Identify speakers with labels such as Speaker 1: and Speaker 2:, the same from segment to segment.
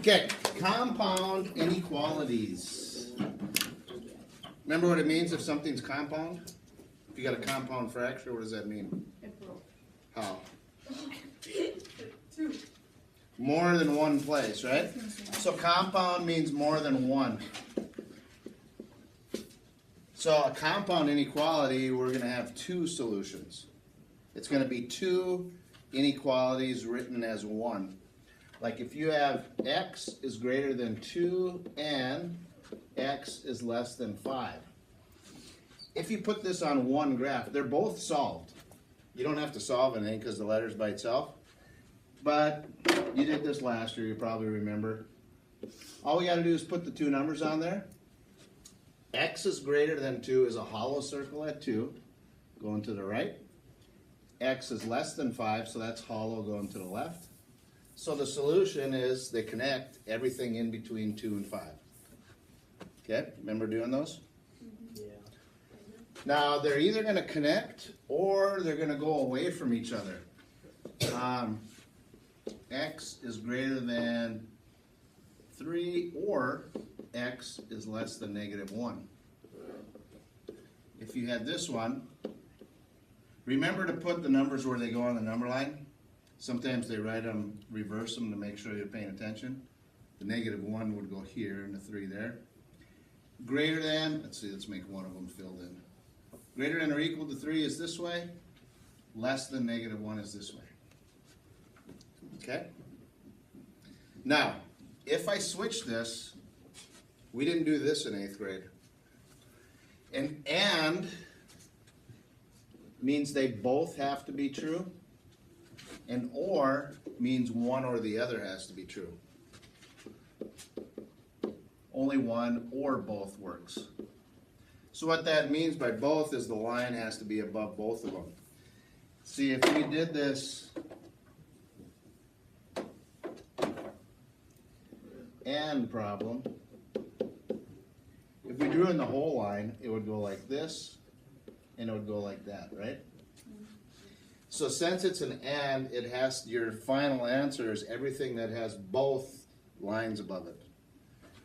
Speaker 1: Okay, compound inequalities. Remember what it means if something's compound? If you got a compound fracture, what does that mean?
Speaker 2: It broke.
Speaker 1: How?
Speaker 2: Two.
Speaker 1: More than one place, right? So compound means more than one. So a compound inequality, we're going to have two solutions. It's going to be two inequalities written as one. Like if you have x is greater than 2 and x is less than 5. If you put this on one graph, they're both solved. You don't have to solve anything because the letter's by itself. But you did this last year, you probably remember. All we got to do is put the two numbers on there. X is greater than 2 is a hollow circle at 2, going to the right. X is less than 5, so that's hollow going to the left. So the solution is they connect everything in between 2 and 5. Okay, remember doing those?
Speaker 3: Yeah.
Speaker 1: Now they're either going to connect or they're going to go away from each other. X is greater than 3 or x is less than -1. If you had this one, remember to put the numbers where they go on the number line. Sometimes they write them, reverse them to make sure you're paying attention. The -1 would go here and the 3 there. Greater than, let's see, let's make one of them filled in. Greater than or equal to 3 is this way. Less than -1 is this way. Okay? Now, if I switch this, we didn't do this in 8th grade. And means they both have to be true. And or means one or the other has to be true. Only one or both works. So what that means by both is the line has to be above both of them. See, if we did this and problem, if we drew in the whole line, it would go like this, and it would go like that, right? So since it's an and, it has, your final answer is everything that has both lines above it.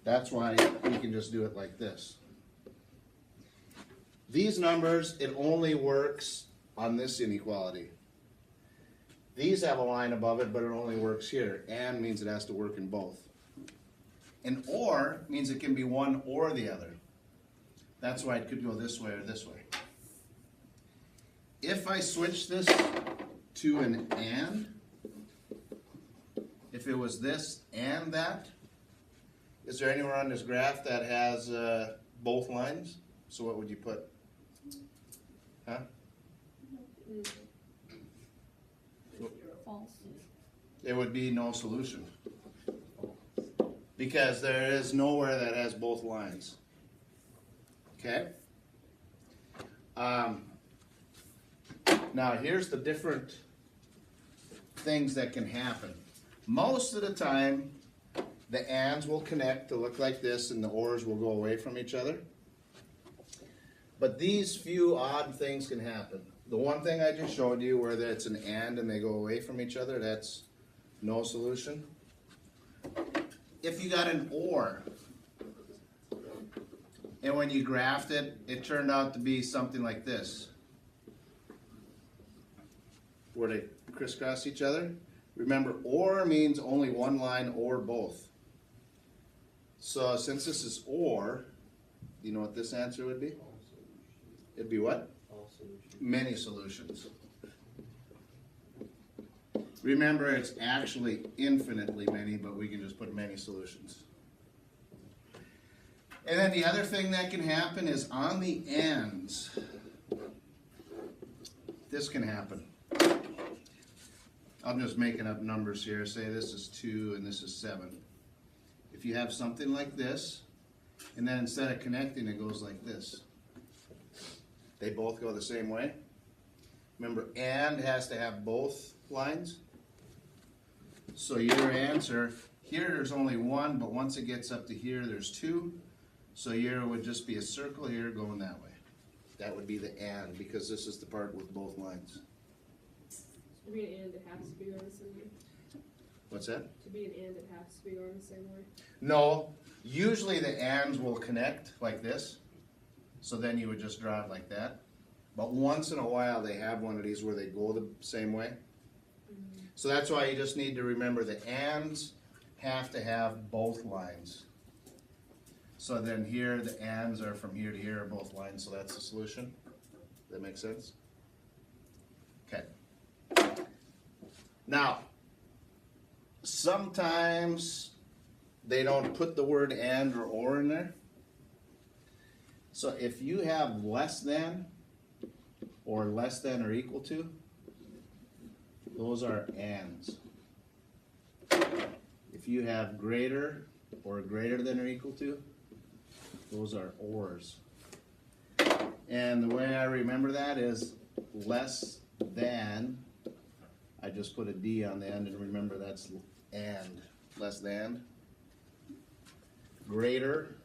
Speaker 1: That's why we can just do it like this. These numbers, it only works on this inequality. These have a line above it, but it only works here. And means it has to work in both. And or means it can be one or the other. That's why it could go this way or this way. If I switch this to an and, if it was this and that, is there anywhere on this graph that has both lines? So what would you put? Huh?
Speaker 2: False.
Speaker 1: It would be no solution. Because there is nowhere that has both lines. Okay? Now here's the different things that can happen. Most of the time, the ands will connect to look like this and the ors will go away from each other. But these few odd things can happen. The one thing I just showed you where it's an and they go away from each other, that's no solution. If you got an or, and when you graphed it, it turned out to be something like this, where they crisscross each other. Remember, or means only one line or both. So since this is or, do you know what this answer would be? It'd be what? Many solutions. Remember, it's actually infinitely many, but we can just put many solutions. And then the other thing that can happen is on the ends, this can happen. I'm just making up numbers here. Say this is 2 and this is 7. If you have something like this, and then instead of connecting, it goes like this. They both go the same way. Remember, and has to have both lines. So your answer, here there's only one, but once it gets up to here, there's 2. So here would just be a circle here going that way. That would be the and, because this is the part with both lines.
Speaker 2: I mean, and it has to be on the same.
Speaker 1: What's that?
Speaker 2: To be an and, it has to be going the same way.
Speaker 1: No, usually the ands will connect like this. So then you would just draw it like that. But once in a while they have one of these where they go the same way. So that's why you just need to remember the ands have to have both lines. So then here the ands are from here to here are both lines, so that's the solution. Does that make sense? Okay. Now, sometimes they don't put the word and or in there. So if you have less than or equal to, those are ands. If you have greater or greater than or equal to, those are ors. And the way I remember that is less than, I just put a D on the end and remember that's and, less than. Greater,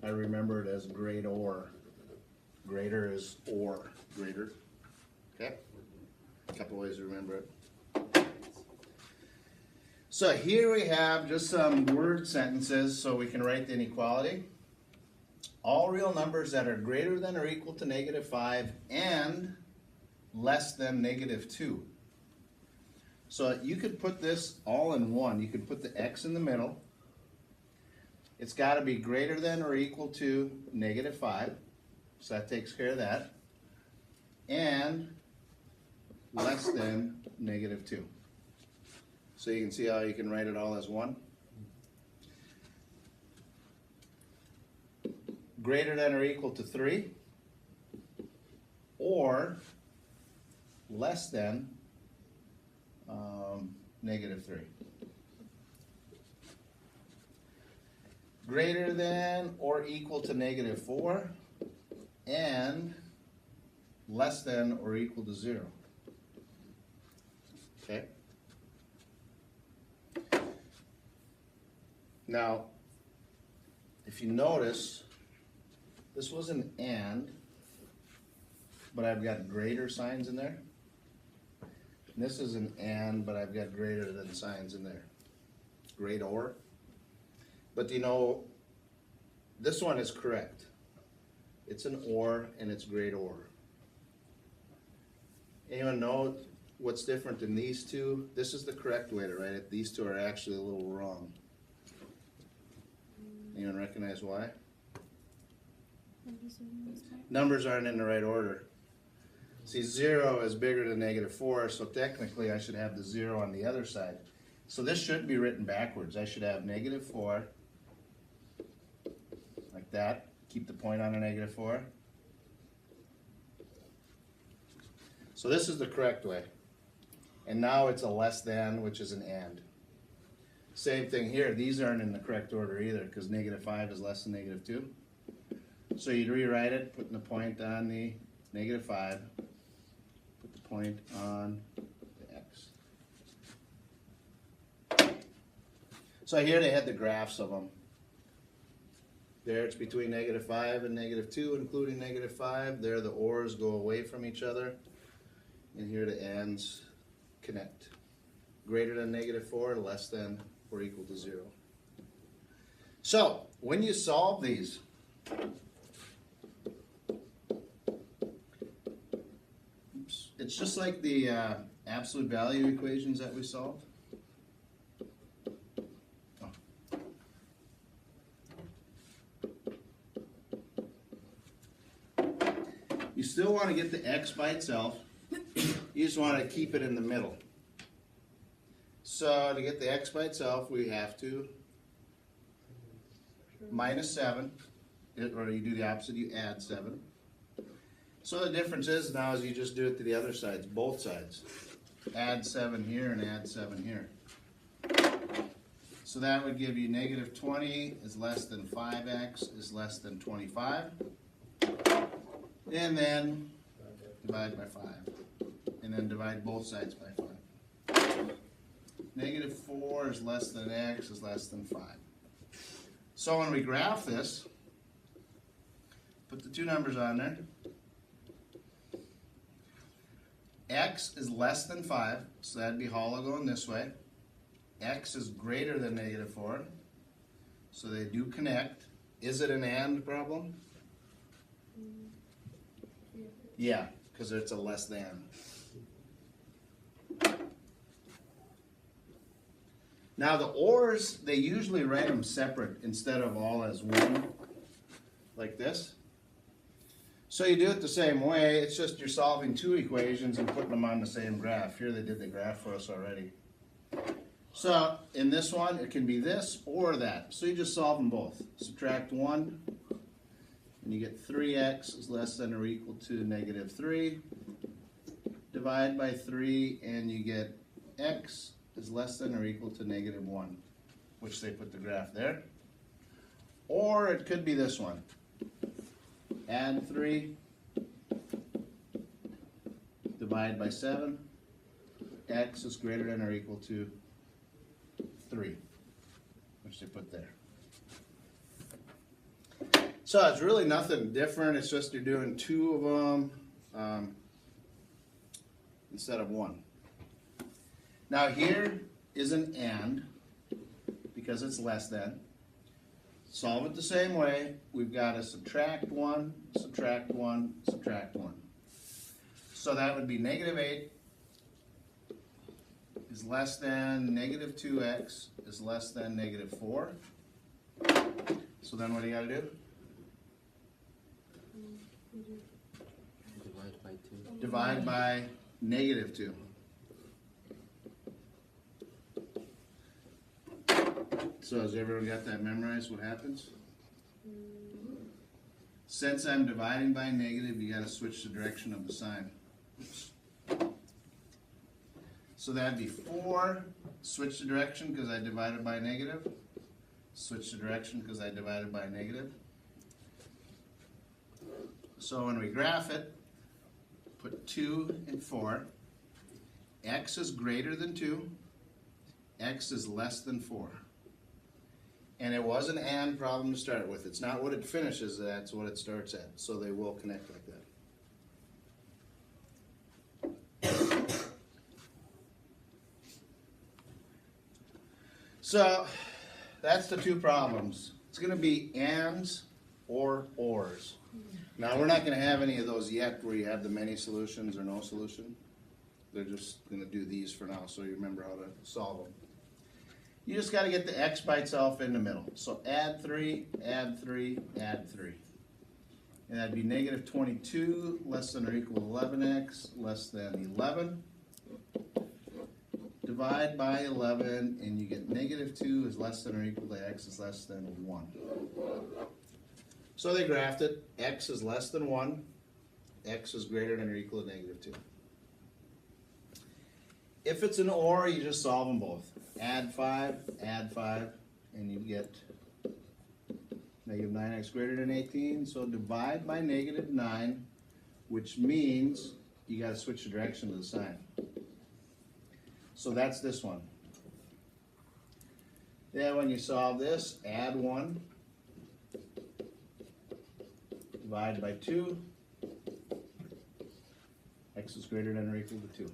Speaker 1: I remember it as greater. Greater is or, greater. Okay? A couple ways to remember it. So here we have just some word sentences so we can write the inequality. All real numbers that are greater than or equal to -5 and less than -2. So you could put this all in one. You could put the x in the middle. It's got to be greater than or equal to -5. So that takes care of that. And less than -2. So you can see how you can write it all as one. Greater than or equal to 3 or less than -3. Greater than or equal to -4 and less than or equal to 0. Okay? Now, if you notice, this was an and, but I've got greater signs in there. And this is an and, but I've got greater than signs in there. Great or. But you know, this one is correct. It's an or and it's great or. Anyone know what's different in these two? This is the correct way to write it. These two are actually a little wrong. Anyone recognize why? Numbers aren't in the right order. See, 0 is bigger than -4, so technically I should have the 0 on the other side. So this shouldn't be written backwards. I should have -4, like that. Keep the point on a -4. So this is the correct way. And now it's a less than, which is an and. Same thing here. These aren't in the correct order either because -5 is less than -2. So you'd rewrite it, putting the point on the -5, put the point on the x. So here they had the graphs of them. There it's between -5 and -2, including -5. There the ors go away from each other. And here the ands connect. Greater than -4, less than or equal to 0. So, when you solve these, it's just like the absolute value equations that we solved. Oh. You still want to get the x by itself. You just want to keep it in the middle. So to get the x by itself, we have to -7, or you do the opposite, you add 7. So the difference is now is you just do it to the other sides, both sides. Add 7 here and add 7 here. So that would give you -20 is less than 5x is less than 25. And then divide by 5. And then divide both sides by 5. -4 is less than x is less than 5. So when we graph this, put the two numbers on there. X is less than 5, so that'd be hollow going this way. x is greater than -4. So they do connect. Is it an and problem? Yeah, because it's a less than. Now the ors, they usually write them separate instead of all as one, like this. So you do it the same way, it's just you're solving two equations and putting them on the same graph. Here they did the graph for us already. So in this one, it can be this or that. So you just solve them both. Subtract 1, and you get 3x is less than or equal to -3. Divide by 3, and you get x is less than or equal to -1, which they put the graph there. Or it could be this one. Add 3, divide by 7, x is greater than or equal to 3, which they put there. So it's really nothing different, it's just you're doing two of them instead of one. Now here is an and, because it's less than. Solve it the same way. We've got to subtract 1, subtract 1, subtract 1. So that would be -8 is less than -2x is less than -4. So then what do you got to do?
Speaker 3: Divide by 2.
Speaker 1: Divide by -2. So has everyone got that memorized, what happens? Since I'm dividing by negative, you gotta switch the direction of the sign. So that'd be 4, switch the direction because I divided by negative. Switch the direction because I divided by negative. So when we graph it, put 2 and 4. X is greater than 2. X is less than 4. And it was an and problem to start with. It's not what it finishes at, it's what it starts at. So they will connect like that. So that's the two problems. It's going to be ands or ors. Now we're not going to have any of those yet where you have the many solutions or no solution. They're just going to do these for now so you remember how to solve them. You just got to get the x by itself in the middle. So add 3, add 3, add 3. And that'd be -22 less than or equal to 11x less than 11. Divide by 11 and you get -2 is less than or equal to x is less than 1. So they graphed it. X is less than 1. X is greater than or equal to -2. If it's an or, you just solve them both. Add 5, and you get -9x greater than 18. So divide by -9, which means you got to switch the direction of the sign. So that's this one. Then when you solve this, add 1, divide by 2, x is greater than or equal to 2.